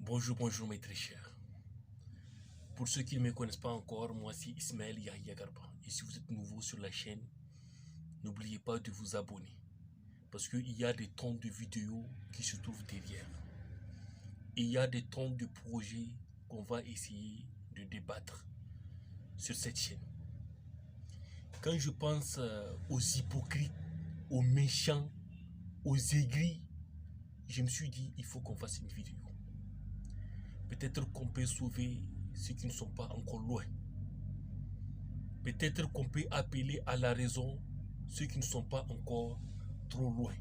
Bonjour mes très chers. Pour ceux qui ne me connaissent pas encore, moi c'est Ismaël Yahya Garba. Et si vous êtes nouveau sur la chaîne, n'oubliez pas de vous abonner. Parce qu'il y a des tonnes de vidéos qui se trouvent derrière. Et il y a des tonnes de projets qu'on va essayer de débattre sur cette chaîne. Quand je pense aux hypocrites, aux méchants, aux aigris, je me suis dit il faut qu'on fasse une vidéo. Peut-être qu'on peut sauver ceux qui ne sont pas encore loin. Peut-être qu'on peut appeler à la raison ceux qui ne sont pas encore trop loin.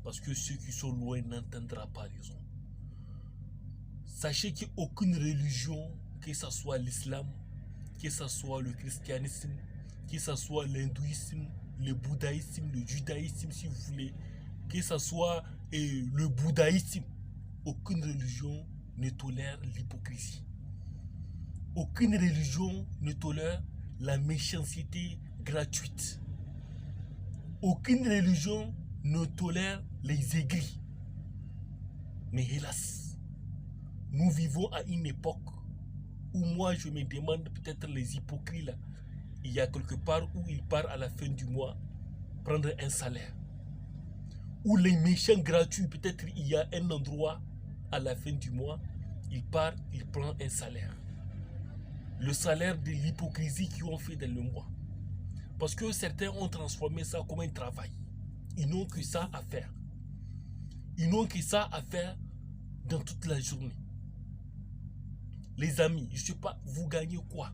Parce que ceux qui sont loin n'entendront pas raison. Sachez qu'aucune religion, que ce soit l'islam, que ce soit le christianisme, que ce soit l'hindouisme, le bouddhisme, le judaïsme si vous voulez, que ce soit le bouddhisme, aucune religion ne tolère l'hypocrisie. Aucune religion ne tolère la méchanceté gratuite. Aucune religion ne tolère les aigris. Mais hélas, nous vivons à une époque où moi je me demande peut-être les hypocrites là, il y a quelque part où ils partent à la fin du mois prendre un salaire. Ou les méchants gratuits, peut-être il y a un endroit à la fin du mois, il part, il prend un salaire. Le salaire de l'hypocrisie qu'ils ont fait dans le mois. Parce que certains ont transformé ça comme un travail. Ils n'ont que ça à faire. Ils n'ont que ça à faire dans toute la journée. Les amis, je ne sais pas, vous gagnez quoi?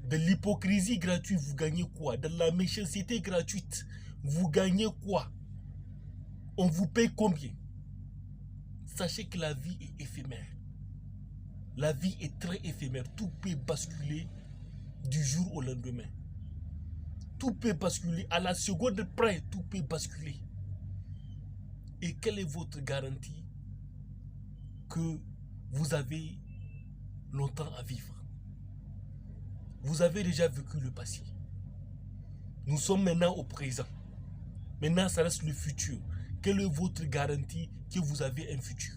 De l'hypocrisie gratuite, vous gagnez quoi? De la méchanceté gratuite, vous gagnez quoi? On vous paye combien? Sachez que la vie est éphémère. La vie est très éphémère. Tout peut basculer du jour au lendemain. Tout peut basculer. À la seconde près, tout peut basculer. Et quelle est votre garantie que vous avez longtemps à vivre? Vous avez déjà vécu le passé. Nous sommes maintenant au présent. Maintenant, ça reste le futur. Quelle est votre garantie que vous avez un futur?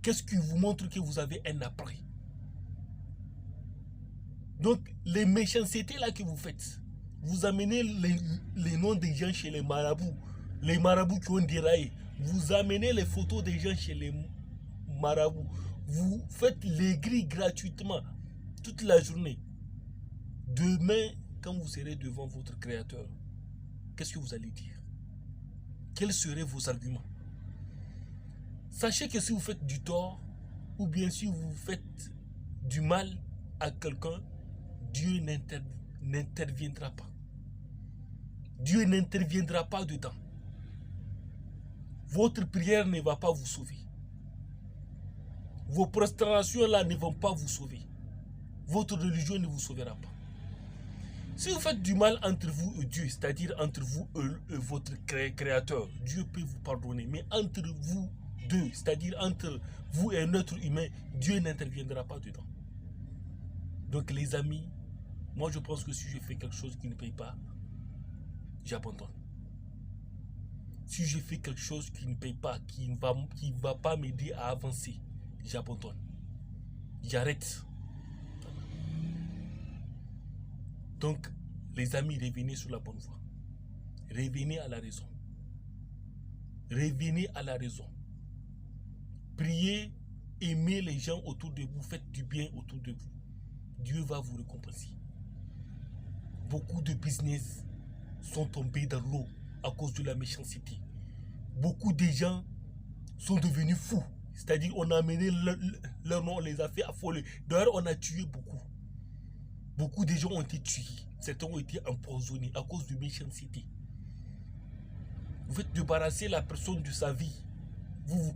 Qu'est-ce qui vous montre que vous avez un après? Donc, les méchancetés là que vous faites, vous amenez les noms des gens chez les marabouts qui ont déraillé. Vous amenez les photos des gens chez les marabouts. Vous faites les grilles gratuitement toute la journée. Demain, quand vous serez devant votre créateur, qu'est-ce que vous allez dire? Quels seraient vos arguments? Sachez que si vous faites du tort, ou bien si vous faites du mal à quelqu'un, Dieu n'interviendra pas. Dieu n'interviendra pas dedans. Votre prière ne va pas vous sauver. Vos prostrations là ne vont pas vous sauver. Votre religion ne vous sauvera pas. Si vous faites du mal entre vous et Dieu, c'est-à-dire entre vous et votre créateur, Dieu peut vous pardonner. Mais entre vous deux, c'est-à-dire entre vous et un être humain, Dieu n'interviendra pas dedans. Donc les amis, moi je pense que si je fais quelque chose qui ne paye pas, j'abandonne. Si je fais quelque chose qui ne paye pas, qui ne va pas m'aider à avancer, j'abandonne. J'arrête. Donc, les amis, revenez sur la bonne voie. Revenez à la raison. Revenez à la raison. Priez, aimez les gens autour de vous, faites du bien autour de vous. Dieu va vous récompenser. Beaucoup de business sont tombés dans l'eau à cause de la méchanceté. Beaucoup de gens sont devenus fous. C'est-à-dire on a amené leur nom, on les a fait affoler. D'ailleurs, on a tué beaucoup. Beaucoup de gens ont été tués. Certains ont été empoisonnés à cause de méchanceté. Vous faites débarrasser la personne de sa vie. Vous